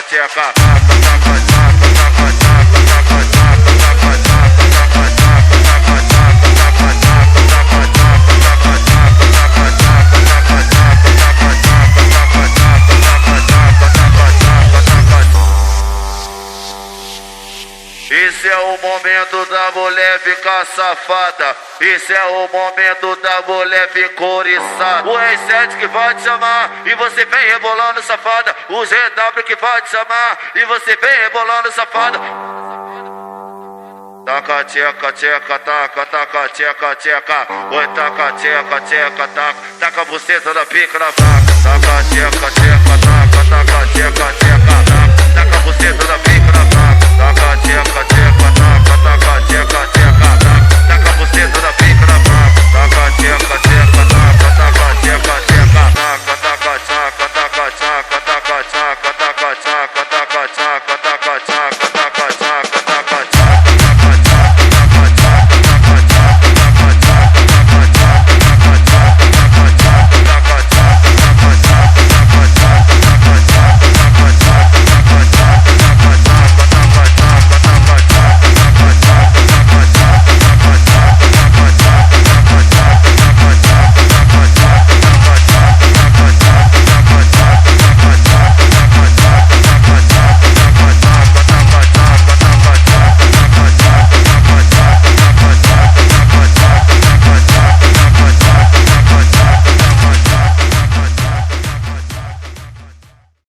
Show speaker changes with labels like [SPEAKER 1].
[SPEAKER 1] tcheca. Esse é o momento da mulher ficar safada. Esse é o momento da mulher ficar oriçada. O R7 que vai te chamar e você vem rebolando safada. O GW que vai te chamar e você vem rebolando safada. Taca tcheca, tcheca, taca, taca, tcheca, tcheca. Oi, taca tcheca, tcheca, taca. Taca a buceta da pica na vaca. Taca tcheca, tcheca, taca, taca, tcheca, tcheca, taca.